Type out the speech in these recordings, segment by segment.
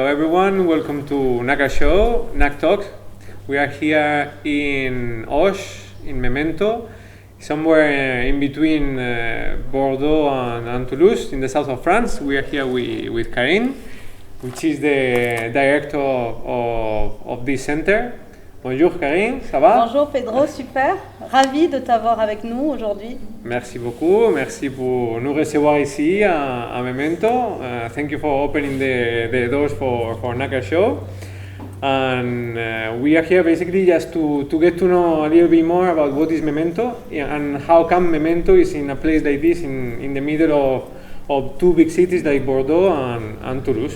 Hello everyone, welcome to NACA Show, NAC Talk. We are here in Auch, in Memento, somewhere in between Bordeaux and Toulouse, in the south of France. We are here with Karine, which is the director of this center. Bonjour Karine, ça va? Bonjour Pedro, super. Ravi de t'avoir avec nous aujourd'hui. Merci beaucoup, merci pour nous recevoir ici à Memento. Thank you for opening the doors for NACA Show. And we are here basically just to get to know a little bit more about what is Memento and how come Memento is in a place like this in the middle of two big cities like Bordeaux and Toulouse.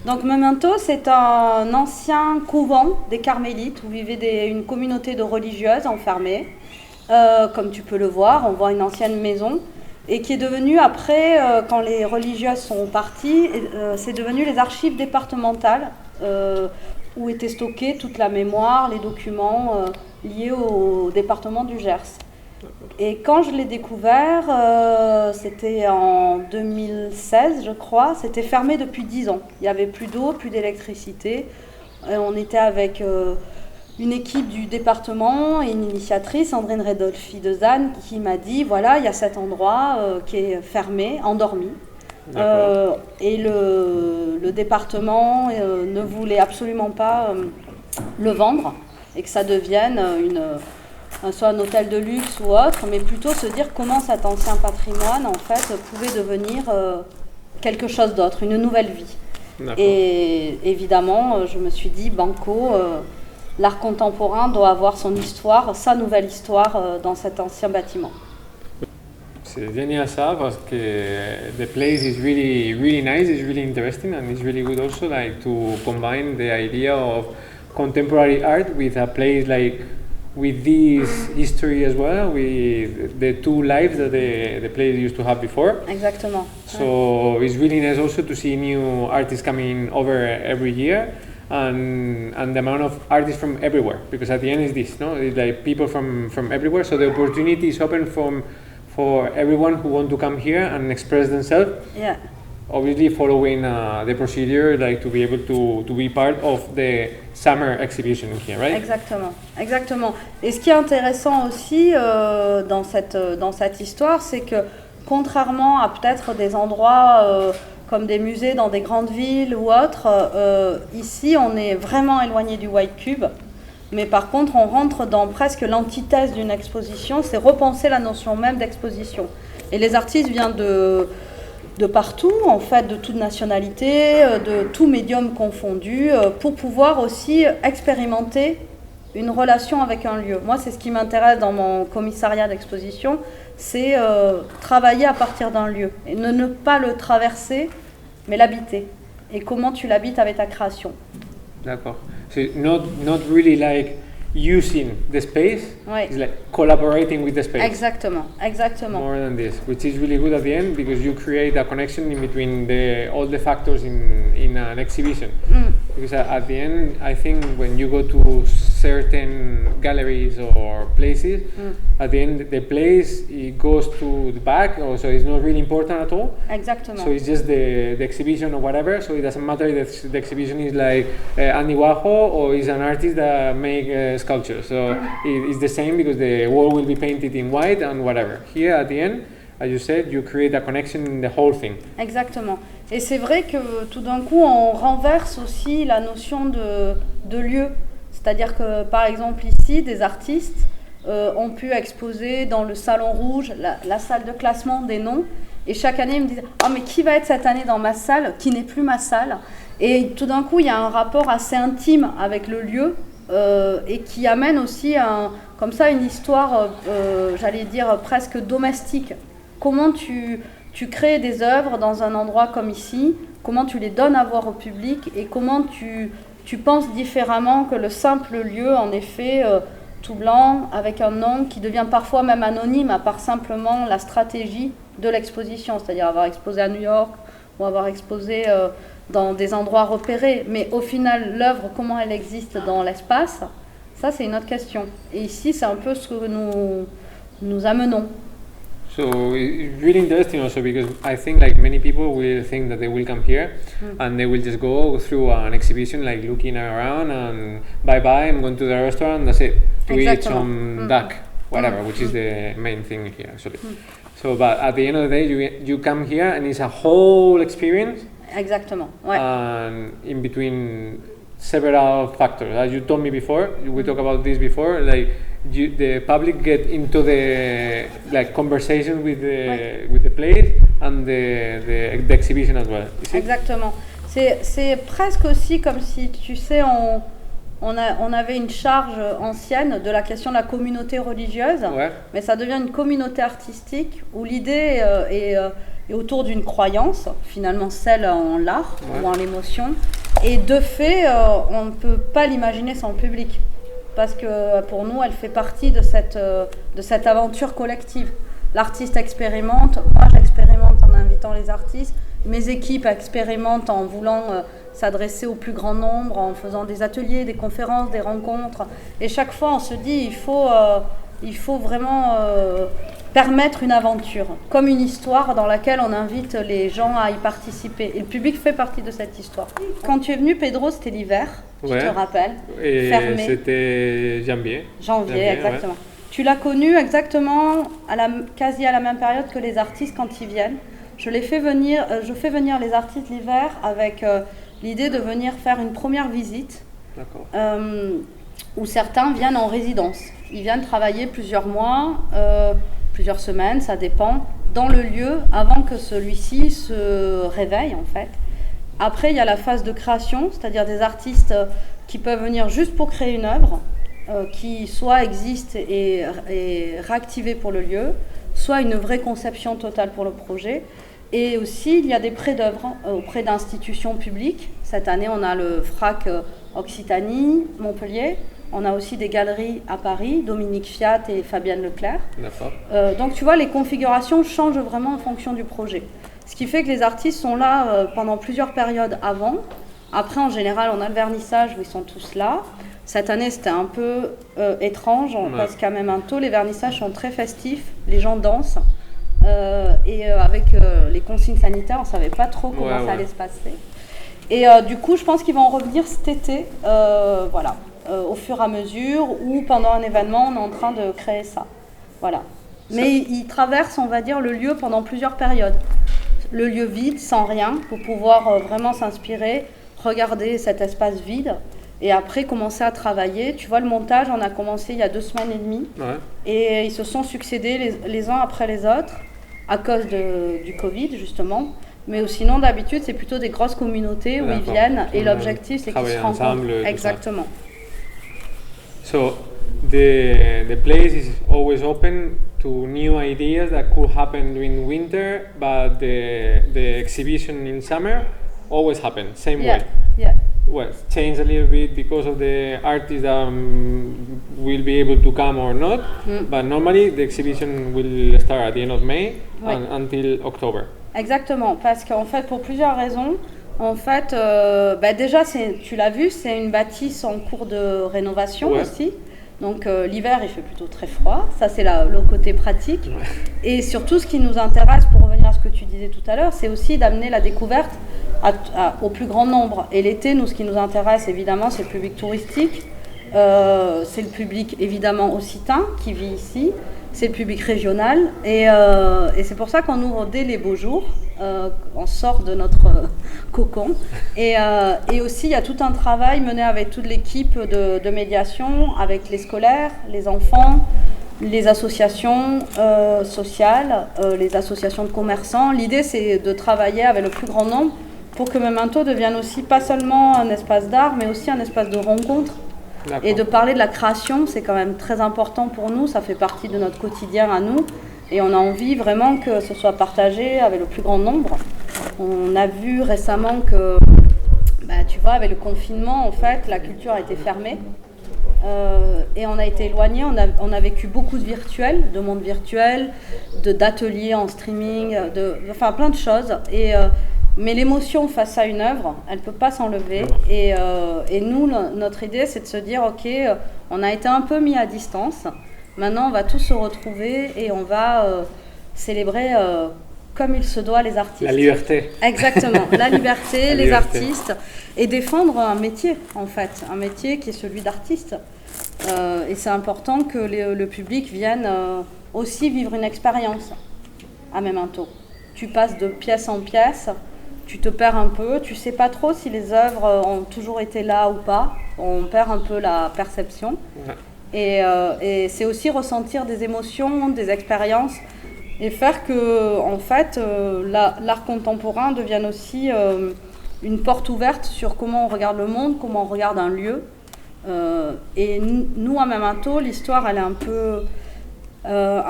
Donc Memento, c'est un ancien couvent des Carmélites où vivait une communauté de religieuses enfermées. Comme tu peux le voir, on voit une ancienne maison et qui est devenue après, quand les religieuses sont parties, c'est devenu les archives départementales où était stockée toute la mémoire, les documents liés au département du Gers. Et quand je l'ai découvert, c'était en 2016 je crois, c'était fermé depuis 10 ans. Il n'y avait plus d'eau, plus d'électricité. On était avec une équipe du département et une initiatrice, Sandrine Redolfi de Zanne, qui m'a dit, voilà, il y a cet endroit qui est fermé, endormi. Et le département ne voulait absolument pas le vendre et que ça devienne soit un hôtel de luxe ou autre, mais plutôt se dire comment cet ancien patrimoine en fait pouvait devenir quelque chose d'autre, une nouvelle vie. Et évidemment, je me suis dit, banco, l'art contemporain doit avoir son histoire, sa nouvelle histoire dans cet ancien bâtiment. C'est génial ça parce que the place is really nice, it's really interesting and it's really good also like to combine the idea of contemporary art with a place like with this history as well, with the two lives that the place used to have before. Exactement. So it's really nice also to see new artists coming over every year and the amount of artists from everywhere, because at the end is this, no? It's like people from everywhere, so the opportunity is open for everyone who want to come here and express themselves. Yeah. Obviously following the procedure, like to be able to be part of the summer exhibition here, right? Exactement. Et ce qui est intéressant aussi dans cette histoire, c'est que contrairement à peut-être des endroits comme des musées dans des grandes villes ou autres, ici on est vraiment éloigné du White Cube. Mais par contre, on rentre dans presque l'antithèse d'une exposition, c'est repenser la notion même d'exposition. Et les artistes viennent de partout, en fait, de toute nationalité, de tout médium confondu, pour pouvoir aussi expérimenter une relation avec un lieu. Moi, c'est ce qui m'intéresse dans mon commissariat d'exposition, c'est travailler à partir d'un lieu, et ne pas le traverser, mais l'habiter. Et comment tu l'habites avec ta création. D'accord. So not really like using the space, right. It's like collaborating with the space. Exactement. More than this, which is really good at the end because you create a connection in between all the factors in an exhibition. Because at the end, I think when you go to certain galleries or places, at the end the place it goes to the back, so it's not really important at all. Exactement. So it's just the exhibition or whatever. So it doesn't matter if the exhibition is like Andy Warhol or is an artist that make sculpture. So it's the same because the wall will be painted in white and whatever. Here at the end, as you said, you create a connection in the whole thing. Exactement. Et c'est vrai que tout d'un coup, on renverse aussi la notion de lieu. C'est-à-dire que, par exemple, ici, des artistes ont pu exposer dans le Salon Rouge, la salle de classement des noms. Et chaque année, ils me disent « Ah, mais qui va être cette année dans ma salle, qui n'est plus ma salle ?» Et tout d'un coup, il y a un rapport assez intime avec le lieu et qui amène aussi comme ça une histoire, j'allais dire, presque domestique. Comment tu crées des œuvres dans un endroit comme ici, comment tu les donnes à voir au public et comment tu penses différemment que le simple lieu, en effet, tout blanc, avec un nom qui devient parfois même anonyme, à part simplement la stratégie de l'exposition, c'est-à-dire avoir exposé à New York ou avoir exposé dans des endroits repérés. Mais au final, l'œuvre, comment elle existe dans l'espace, ça c'est une autre question. Et ici, c'est un peu ce que nous amenons. So it's really interesting also because I think like many people will think that they will come here and they will just go through an exhibition like looking around and bye bye, I'm going to the restaurant, that's it, to eat some duck, whatever, which is the main thing here actually. So but at the end of the day you come here and it's a whole experience. Exactement. Ouais. And in between several factors, as you told me before, we talked about this before, like the public get into the like conversation with the place and the exhibition as well. Exactement. C'est presque aussi comme si, tu sais, on avait une charge ancienne de la question de la communauté religieuse, mais ça devient une communauté artistique où l'idée est autour d'une croyance, finalement celle en l'art ou en l'émotion. Et de fait, on ne peut pas l'imaginer sans le public. Parce que pour nous, elle fait partie de cette aventure collective. L'artiste expérimente, moi j'expérimente en invitant les artistes, mes équipes expérimentent en voulant s'adresser au plus grand nombre, en faisant des ateliers, des conférences, des rencontres. Et chaque fois, on se dit, il faut vraiment permettre une aventure, comme une histoire dans laquelle on invite les gens à y participer. Et le public fait partie de cette histoire. Quand tu es venu, Pedro, c'était l'hiver, tu te rappelles, fermé. C'était janvier. Janvier, exactement. Ouais. Tu l'as connu exactement quasi à la même période que les artistes quand ils viennent. Je fais venir les artistes l'hiver avec l'idée de venir faire une première visite où certains viennent en résidence. Ils viennent travailler plusieurs mois, plusieurs semaines, ça dépend, dans le lieu avant que celui-ci se réveille en fait. Après, il y a la phase de création, c'est-à-dire des artistes qui peuvent venir juste pour créer une œuvre, qui soit existe et réactivée pour le lieu, soit une vraie conception totale pour le projet. Et aussi, il y a des prêts d'œuvres auprès d'institutions publiques. Cette année, on a le FRAC Occitanie, Montpellier. On a aussi des galeries à Paris, Dominique Fiat et Fabienne Leclerc. D'accord. Donc, tu vois, les configurations changent vraiment en fonction du projet. Ce qui fait que les artistes sont là pendant plusieurs périodes avant. Après, en général, on a le vernissage où ils sont tous là. Cette année, c'était un peu étrange parce qu'à Memento, les vernissages sont très festifs. Les gens dansent. Et avec les consignes sanitaires, on ne savait pas trop comment ça allait se passer. Et du coup, je pense qu'ils vont en revenir cet été, au fur et à mesure, ou pendant un événement, on est en train de créer ça. Voilà. Mais ils traversent, on va dire, le lieu pendant plusieurs périodes. Le lieu vide, sans rien, pour pouvoir vraiment s'inspirer, regarder cet espace vide, et après commencer à travailler. Tu vois, le montage, on a commencé il y a 2 semaines et demie, et ils se sont succédés les uns après les autres, à cause du Covid, justement. Mais sinon, d'habitude, c'est plutôt des grosses communautés où ils viennent, et l'objectif, c'est qu'ils se rencontrent. Exactement. So, the place is always open to new ideas that could happen during winter, but the exhibition in summer always happens, same way. Yeah. Well, change a little bit because of the artists that will be able to come or not, but normally the exhibition will start at the end of May until October. Exactement, parce qu'en fait, pour plusieurs raisons, en fait, déjà, tu l'as vu, c'est une bâtisse en cours de rénovation aussi. Donc l'hiver, il fait plutôt très froid. Ça, c'est le côté pratique. Et surtout, ce qui nous intéresse, pour revenir à ce que tu disais tout à l'heure, c'est aussi d'amener la découverte au plus grand nombre. Et l'été, nous, ce qui nous intéresse, évidemment, c'est le public touristique. C'est le public, évidemment, occitan qui vit ici. C'est le public régional. Et c'est pour ça qu'on ouvre dès les beaux jours. On sort de notre cocon. Et aussi, il y a tout un travail mené avec toute l'équipe de médiation, avec les scolaires, les enfants, les associations sociales, les associations de commerçants. L'idée, c'est de travailler avec le plus grand nombre pour que Memento devienne aussi pas seulement un espace d'art, mais aussi un espace de rencontre. Et de parler de la création, c'est quand même très important pour nous. Ça fait partie de notre quotidien à nous. Et on a envie vraiment que ce soit partagé avec le plus grand nombre. On a vu récemment que, tu vois, avec le confinement, en fait, la culture a été fermée. Et on a été éloignés. On a vécu beaucoup de virtuel, de monde virtuel, d'ateliers en streaming, enfin plein de choses. Mais l'émotion face à une œuvre, elle ne peut pas s'enlever. Et nous, notre idée, c'est de se dire, ok, on a été un peu mis à distance. Maintenant, on va tous se retrouver et on va célébrer comme il se doit les artistes. La liberté. Exactement, la liberté, les liberté. artistes, et défendre un métier en fait, un métier qui est celui d'artiste. Et c'est important que le public vienne aussi vivre une expérience à Memento. Tu passes de pièce en pièce, tu te perds un peu, tu sais pas trop si les œuvres ont toujours été là ou pas, on perd un peu la perception. Ouais. Et c'est aussi ressentir des émotions, des expériences, et faire que, en fait, l'art contemporain devienne aussi une porte ouverte sur comment on regarde le monde, comment on regarde un lieu. Et nous, à Memento, l'histoire, elle est un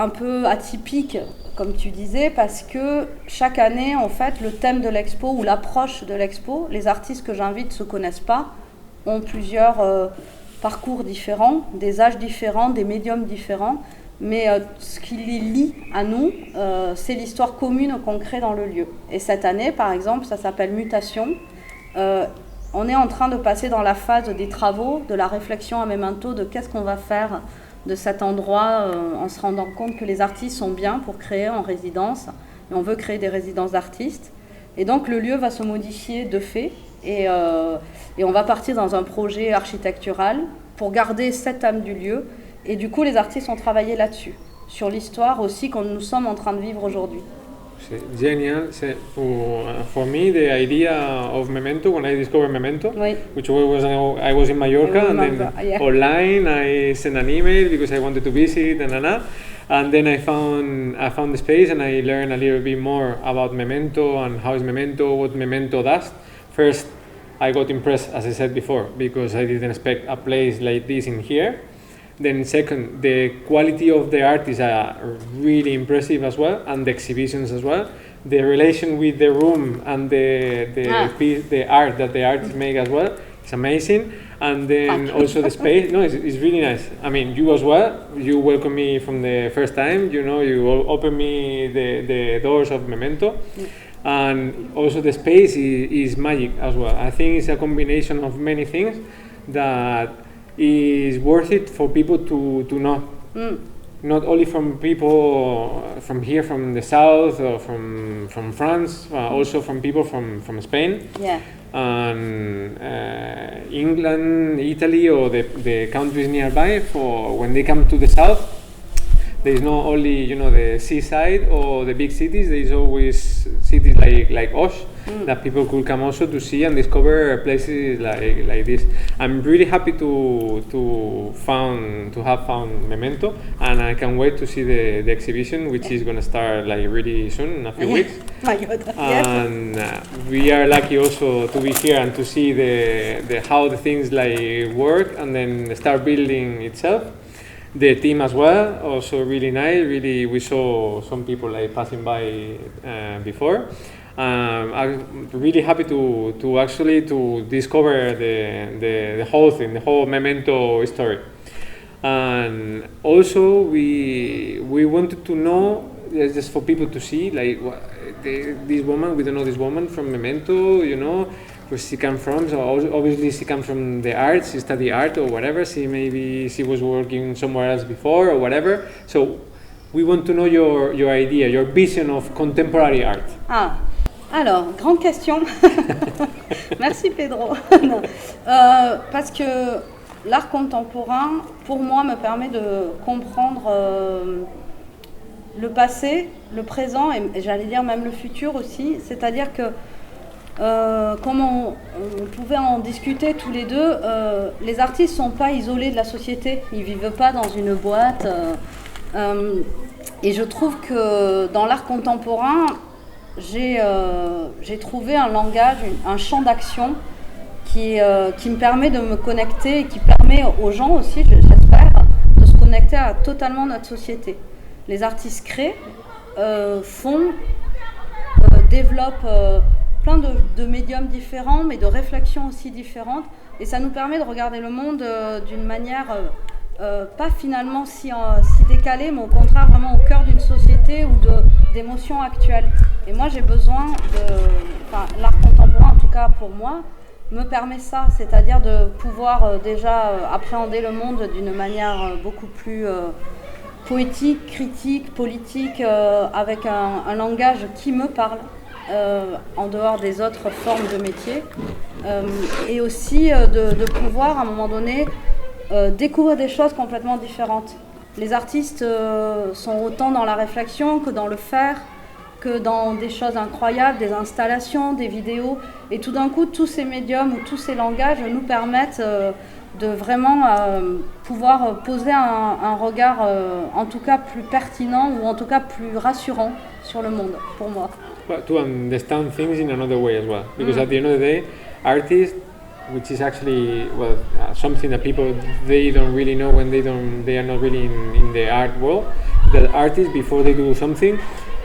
peu atypique, comme tu disais, parce que chaque année, en fait, le thème de l'expo ou l'approche de l'expo, les artistes que j'invite ne se connaissent pas, ont plusieurs parcours différents, des âges différents, des médiums différents, mais ce qui les lie à nous, c'est l'histoire commune qu'on crée dans le lieu. Et cette année, par exemple, ça s'appelle Mutation. On est en train de passer dans la phase des travaux, de la réflexion à Memento, de qu'est-ce qu'on va faire de cet endroit en se rendant compte que les artistes sont bien pour créer en résidence. Et on veut créer des résidences d'artistes. Et donc le lieu va se modifier de fait. Et on va partir dans un projet architectural pour garder cette âme du lieu. Et du coup, les artistes ont travaillé là-dessus, sur l'histoire aussi que nous sommes en train de vivre aujourd'hui. C'est génial. For me, the idea of Memento, when I discovered Memento, Oui. which was I was in Mallorca, I and then remember, yeah. online I sent an email because I wanted to visit and then I found the space and I learned a little bit more about Memento and how is Memento, what Memento does. First, I got impressed, as I said before, because I didn't expect a place like this in here. Then second, the quality of the art is really impressive as well, and the exhibitions as well. The relation with the room and the art that the artists make as well is amazing. And then also the space, it's really nice. I mean, you as well, you welcome me from the first time, you open me the doors of Memento. And also the space is magic as well. I think it's a combination of many things that is worth it for people to know. Not only from people from here, from the south, or from France, also from people from Spain, Yeah. and England, Italy, or the countries nearby. For when they come to the south, there is not only the seaside or the big cities. There is always cities like Osh that people could come also to see and discover places like this. I'm really happy to have found Memento, and I can't wait to see the exhibition, which is going to start really soon, in a few weeks. My God. Yes. And we are lucky also to be here and to see how the things work and then start building itself. The team as well, also really nice. Really, we saw some people passing by before. I'm really happy to actually discover the whole thing, the whole Memento story. And also we wanted to know, just for people to see, this woman. We don't know this woman from Memento, where she comes from. So obviously she comes from the arts. She studied art or whatever. Maybe she was working somewhere else before or whatever. So we want to know your idea, your vision of contemporary art. Alors, grande question. Merci Pedro. Non. Parce que l'art contemporain, pour moi, me permet de comprendre le passé, le présent et j'allais dire même le futur aussi. C'est-à-dire que comme on pouvait en discuter tous les deux, les artistes ne sont pas isolés de la société, ils ne vivent pas dans une boîte. Et je trouve que dans l'art contemporain, j'ai trouvé un langage, un champ d'action qui me permet de me connecter et qui permet aux gens aussi, j'espère, de se connecter à totalement notre société. Les artistes créent, développent plein de médiums différents, mais de réflexions aussi différentes. Et ça nous permet de regarder le monde d'une manière pas finalement si décalée, mais au contraire vraiment au cœur d'une société ou d'émotions actuelles. Et moi j'ai besoin l'art contemporain, en tout cas pour moi, me permet ça, c'est-à-dire de pouvoir déjà appréhender le monde d'une manière beaucoup plus poétique, critique, politique, avec un langage qui me parle, en dehors des autres formes de métier, et aussi de pouvoir à un moment donné découvrir des choses complètement différentes. Les artistes sont autant dans la réflexion que dans le faire, que dans des choses incroyables, des installations, des vidéos, et tout d'un coup tous ces médiums ou tous ces langages nous permettent de vraiment pouvoir poser un regard en tout cas plus pertinent ou en tout cas plus rassurant sur le monde, pour moi. But to understand things in another way as well, because at the end of the day, artists, which is actually something that people they don't really know when they are not really in the art world, that artists before they do something,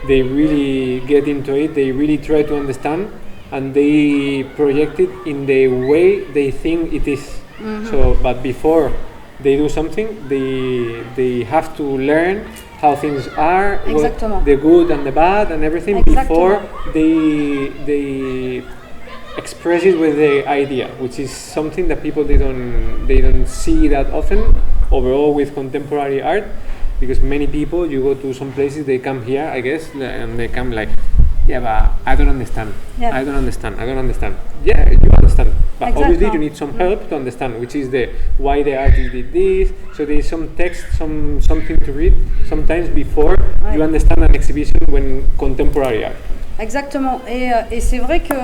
they really get into it, they really try to understand, and they project it in the way they think it is. So, but before they do something, they have to learn how things are, the good and the bad and everything before they express it with the idea, which is something that people they don't see that often overall with contemporary art, because many people, you go to some places, they come here, I guess, and they come like, yeah, but I don't understand. Yeah. I don't understand. Yeah, you understand, but obviously you need some help to understand, which is the why the artist did this. So there is some text, something to read sometimes before you understand an exhibition when contemporary art. Exactement, et c'est vrai que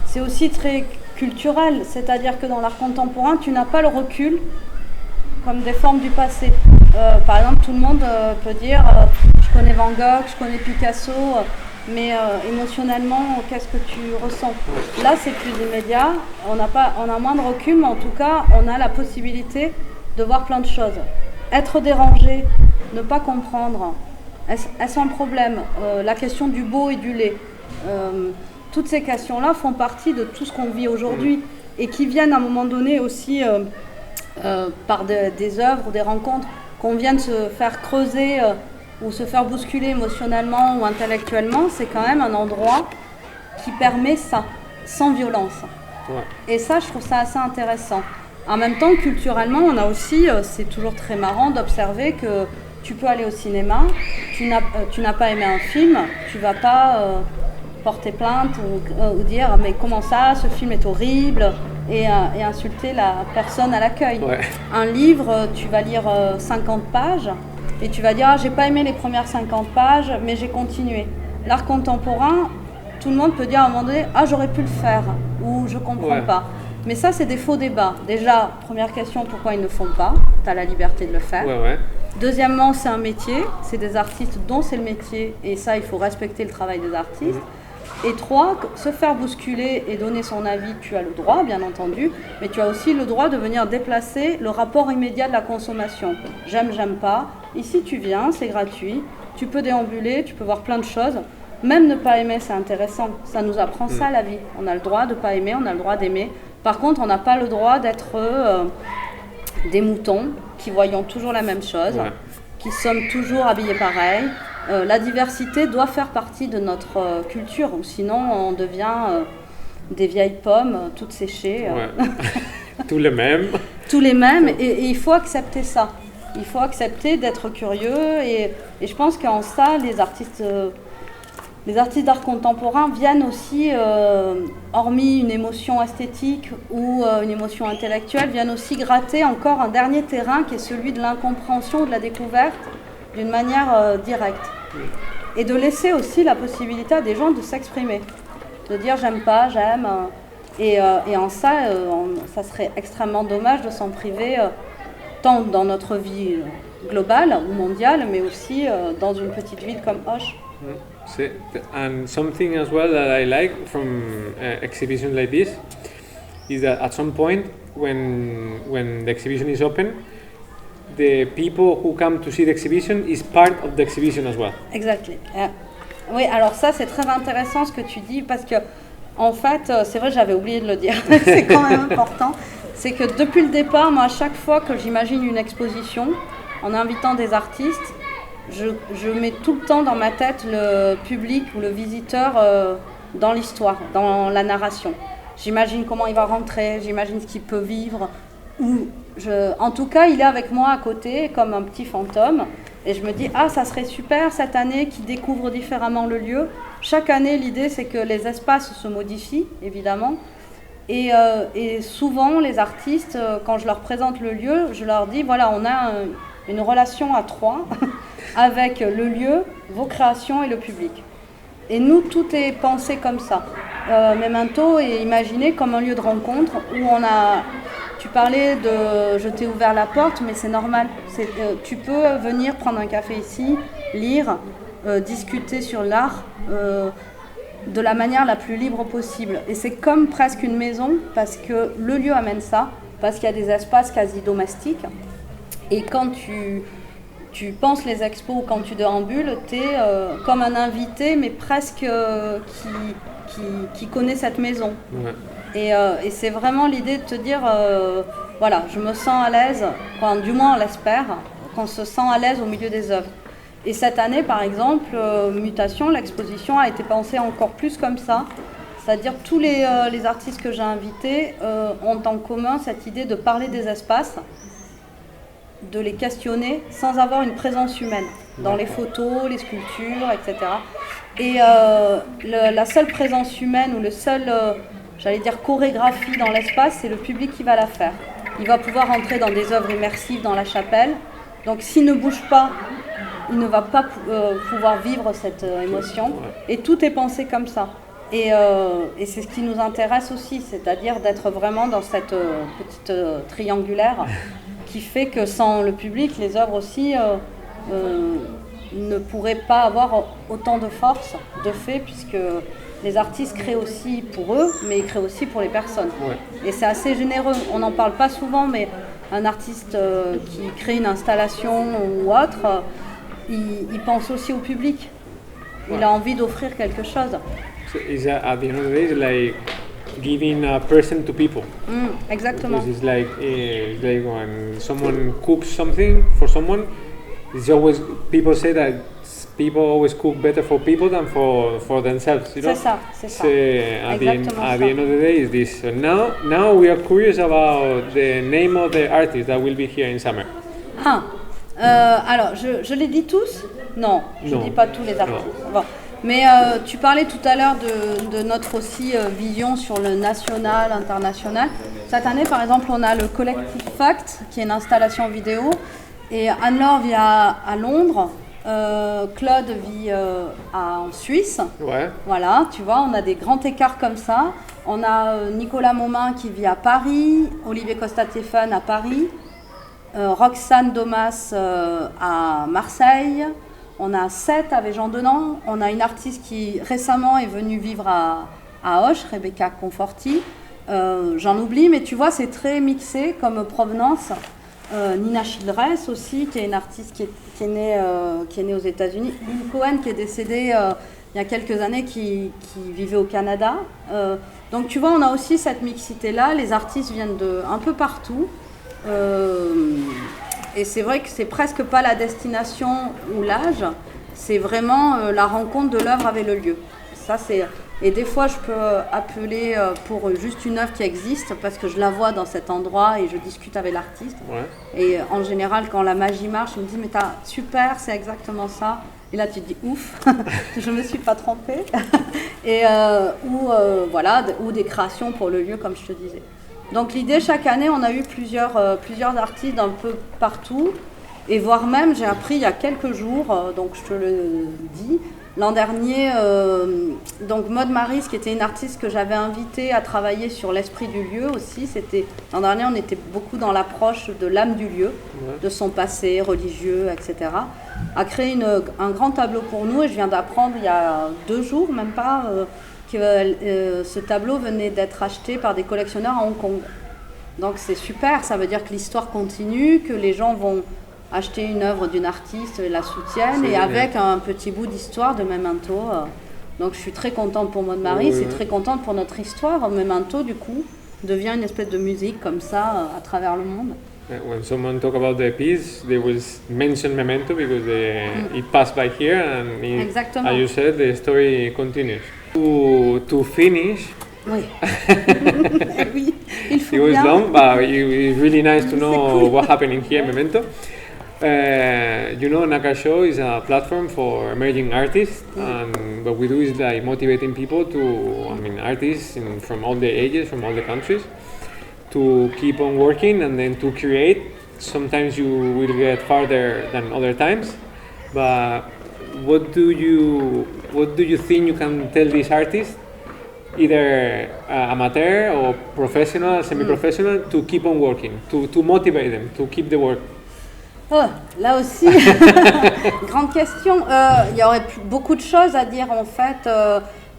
c'est aussi très culturel, c'est-à-dire que dans l'art contemporain, tu n'as pas le recul comme des formes du passé. Par exemple, tout le monde peut dire je connais Van Gogh, je connais Picasso, mais émotionnellement, qu'est-ce que tu ressens? Là, c'est plus immédiat, on a moins de recul, mais en tout cas, on a la possibilité de voir plein de choses. Être dérangé, ne pas comprendre, est-ce un problème? La question du beau et du laid. Toutes ces questions-là font partie de tout ce qu'on vit aujourd'hui et qui viennent à un moment donné aussi par des œuvres ou des rencontres qu'on vient de se faire creuser ou se faire bousculer émotionnellement ou intellectuellement. C'est quand même un endroit qui permet ça, sans violence. Et ça, je trouve ça assez intéressant. En même temps, culturellement, on a aussi, c'est toujours très marrant d'observer que tu peux aller au cinéma, tu n'as pas aimé un film, tu vas pas porter plainte ou dire mais comment ça, ce film est horrible, et insulter la personne à l'accueil. Un livre, tu vas lire 50 pages et tu vas dire j'ai pas aimé les premières 50 pages mais j'ai continué. L'art contemporain, tout le monde peut dire à un moment donné j'aurais pu le faire ou je comprends pas. Mais ça, c'est des faux débats. Déjà, première question, pourquoi ils ne font pas? Tu as la liberté de le faire. Deuxièmement, c'est un métier, c'est des artistes dont c'est le métier, et ça, il faut respecter le travail des artistes. Et 3, se faire bousculer et donner son avis, tu as le droit, bien entendu, mais tu as aussi le droit de venir déplacer le rapport immédiat de la consommation. J'aime, j'aime pas. Ici, tu viens, c'est gratuit, tu peux déambuler, tu peux voir plein de choses. Même ne pas aimer, c'est intéressant. Ça nous apprend ça, la vie. On a le droit de ne pas aimer, on a le droit d'aimer. Par contre, on n'a pas le droit d'être des moutons qui voyons toujours la même chose, qui sommes toujours habillés pareil. La diversité doit faire partie de notre culture, ou sinon on devient des vieilles pommes toutes séchées. Tous les mêmes. Tous les mêmes, et il faut accepter ça. Il faut accepter d'être curieux, et je pense qu'en ça, les artistes d'art contemporain viennent aussi, hormis une émotion esthétique ou une émotion intellectuelle, viennent aussi gratter encore un dernier terrain qui est celui de l'incompréhension, de la découverte, d'une manière directe. Et de laisser aussi la possibilité à des gens de s'exprimer, de dire j'aime pas, j'aime. Et en ça, ça serait extrêmement dommage de s'en priver, tant dans notre vie globale ou mondiale, mais aussi dans une petite ville comme Auch. And something as well that I like from exhibitions like this is that at some point when the exhibition is open, the people who come to see the exhibition is part of the exhibition as well. Exactly. Oui, alors ça c'est très intéressant ce que tu dis, parce que en fait, c'est vrai, j'avais oublié de le dire, c'est quand même important. C'est que depuis le départ, moi à chaque fois que j'imagine une exposition, en invitant des artistes, je mets tout le temps dans ma tête le public ou le visiteur dans l'histoire, dans la narration. J'imagine comment il va rentrer, j'imagine ce qu'il peut vivre. En tout cas, il est avec moi à côté, comme un petit fantôme. Et je me dis, ah, ça serait super cette année qu'ils découvrent différemment le lieu. Chaque année, l'idée, c'est que les espaces se modifient, évidemment. Et souvent, les artistes, quand je leur présente le lieu, je leur dis, voilà, on a une relation à trois avec le lieu, vos créations et le public. Et nous, tout est pensé comme ça. Memento est imaginé comme un lieu de rencontre où on a... Tu parlais de je t'ai ouvert la porte, mais c'est normal. Tu peux venir prendre un café ici, lire, discuter sur l'art de la manière la plus libre possible. Et c'est comme presque une maison parce que le lieu amène ça, parce qu'il y a des espaces quasi domestiques. Et quand tu penses les expos ou quand tu déambules, tu es comme un invité, mais presque qui connaît cette maison. Ouais. Et c'est vraiment l'idée de te dire, voilà, je me sens à l'aise, du moins on l'espère, qu'on se sent à l'aise au milieu des œuvres. Et cette année, par exemple, Mutation, l'exposition a été pensée encore plus comme ça. C'est-à-dire tous les artistes que j'ai invités ont en commun cette idée de parler des espaces, de les questionner sans avoir une présence humaine dans les photos, les sculptures, etc. Et la seule présence humaine ou le seul... j'allais dire chorégraphie dans l'espace, c'est le public qui va la faire. Il va pouvoir entrer dans des œuvres immersives dans la chapelle. Donc s'il ne bouge pas, il ne va pas pouvoir vivre cette émotion. Et tout est pensé comme ça. Et c'est ce qui nous intéresse aussi, c'est-à-dire d'être vraiment dans cette petite triangulaire qui fait que sans le public, les œuvres aussi ne pourraient pas avoir autant de force, de fait, puisque... Les artistes créent aussi pour eux, mais ils créent aussi pour les personnes. Ouais. Et c'est assez généreux. On n'en parle pas souvent, mais un artiste qui crée une installation ou autre, il pense aussi au public. Il a envie d'offrir quelque chose. So at the end of the day, it's like giving a present to people. Exactement. It's like when someone cooks something for someone, it's always, people say that people always cook better for people than for themselves, you know? C'est ça. At the end of the day, is this. Now we are curious about the name of the artist that will be here in summer. Alors, je les dis tous? Non, je ne dis pas tous les artistes. Bon. Mais tu parlais tout à l'heure de notre aussi vision sur le national, international. Cette année, par exemple, on a le collectif Fact, qui est une installation vidéo. Et Anne-Laure vit à Londres. Claude vit en Suisse. Ouais. Voilà, tu vois, on a des grands écarts comme ça. On a Nicolas Momin qui vit à Paris, Olivier Costa-Théphane à Paris, Roxane Domas à Marseille. On a Seth avec Jean Denant. On a une artiste qui récemment est venue vivre à Auch, Rebecca Conforti. J'en oublie, mais tu vois, c'est très mixé comme provenance. Nina Childress aussi, qui est une artiste qui est née aux États-Unis. Lynn Cohen, qui est décédée il y a quelques années, qui vivait au Canada. Donc tu vois, on a aussi cette mixité-là. Les artistes viennent de un peu partout. Et c'est vrai que c'est presque pas la destination ou l'âge, c'est vraiment la rencontre de l'œuvre avec le lieu. Ça, et des fois, je peux appeler pour juste une œuvre qui existe parce que je la vois dans cet endroit et je discute avec l'artiste. Ouais. Et en général, quand la magie marche, je me dis mais super, c'est exactement ça. Et là, tu te dis ouf, je me suis pas trompée. Et ou des créations pour le lieu, comme je te disais. Donc l'idée, chaque année, on a eu plusieurs artistes d'un peu partout. Et voire même, j'ai appris il y a quelques jours, donc je te le dis, l'an dernier, donc Maud Maris, qui était une artiste que j'avais invitée à travailler sur l'esprit du lieu aussi. L'an dernier, on était beaucoup dans l'approche de l'âme du lieu, de son passé religieux, etc. A créé un grand tableau pour nous et je viens d'apprendre il y a 2 jours, même pas, que ce tableau venait d'être acheté par des collectionneurs à Hong Kong. Donc c'est super, ça veut dire que l'histoire continue, que les gens vont acheter une œuvre d'une artiste et la soutiennent, et avec un petit bout d'histoire de Memento. Donc je suis très contente pour Maud Maris et très contente pour notre histoire. Memento, du coup, devient une espèce de musique comme ça à travers le monde. When someone talk about the piece, they will mention Memento because it passed by here and as you said, the story continues. To finish, oui. Oui, il faut it was bien. long, but it's really nice to know what happened in here, Memento. You know, Naka Show is a platform for emerging artists, and what we do is like motivating people to, artists from all the ages, from all the countries, to keep on working and then to create. Sometimes you will get farther than other times, but what do you think you can tell these artists, either amateur or professional, semi-professional, to keep on working, to motivate them, to keep the work? Oh, là aussi, grande question. Il y aurait beaucoup de choses à dire en fait.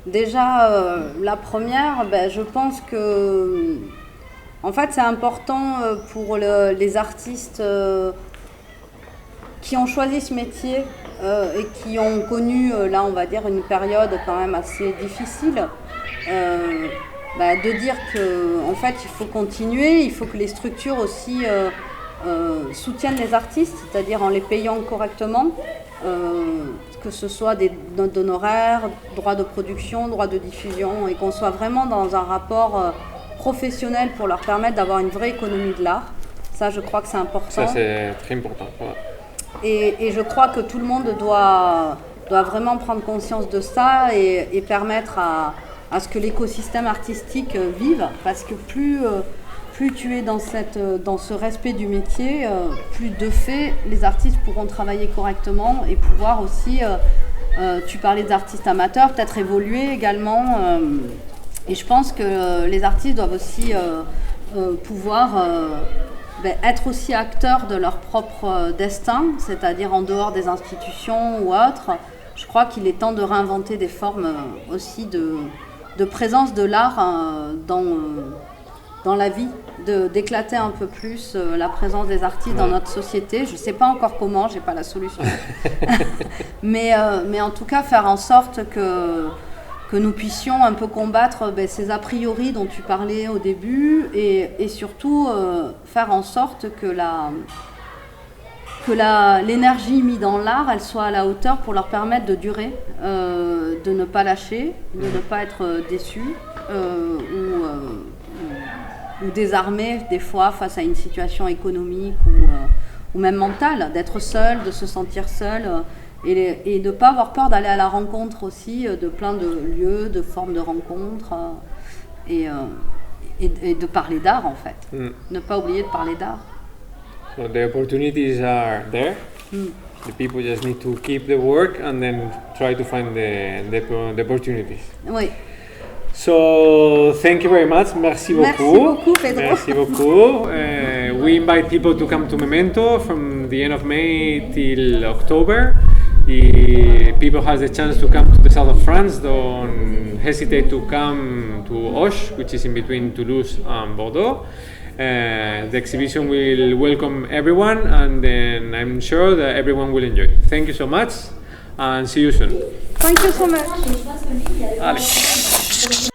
Déjà, la première, je pense que en fait, c'est important pour les artistes qui ont choisi ce métier et qui ont connu, là, on va dire, une période quand même assez difficile. De dire que en fait, il faut continuer, il faut que les structures aussi soutiennent les artistes, c'est-à-dire en les payant correctement, que ce soit des notes d'honoraires, droits de production, droits de diffusion, et qu'on soit vraiment dans un rapport professionnel pour leur permettre d'avoir une vraie économie de l'art. Ça, je crois que c'est important. Ça, c'est très important. Ouais. Et je crois que tout le monde doit vraiment prendre conscience de ça et permettre à ce que l'écosystème artistique vive, parce que plus tu es dans ce respect du métier, plus de fait les artistes pourront travailler correctement et pouvoir aussi, tu parlais des artistes amateurs, peut-être évoluer également. Et je pense que les artistes doivent aussi pouvoir être aussi acteurs de leur propre destin, c'est-à-dire en dehors des institutions ou autres. Je crois qu'il est temps de réinventer des formes aussi de présence de l'art dans la vie, d'éclater un peu plus la présence des artistes dans notre société. Je ne sais pas encore comment, je n'ai pas la solution. mais en tout cas, faire en sorte que nous puissions un peu combattre ces a priori dont tu parlais au début et surtout faire en sorte que l'énergie mise dans l'art, elle soit à la hauteur pour leur permettre de durer, de ne pas lâcher, de ne pas être déçus ou désarmés des fois face à une situation économique ou même mentale, d'être seul, de se sentir seul et de ne pas avoir peur d'aller à la rencontre aussi de plein de lieux, de formes de rencontres et de parler d'art en fait. Ne pas oublier de parler d'art. So the opportunities are there. The people just need to keep the work and then try to find the opportunities. Oui. So thank you very much. Merci beaucoup. Merci beaucoup, Pedro. Merci beaucoup. We invite people to come to Memento from the end of May till October. If people has the chance to come to the south of France, don't hesitate to come to Auch, which is in between Toulouse and Bordeaux. The exhibition will welcome everyone, and then I'm sure that everyone will enjoy. Thank you so much, and see you soon. Thank you so much. Allez.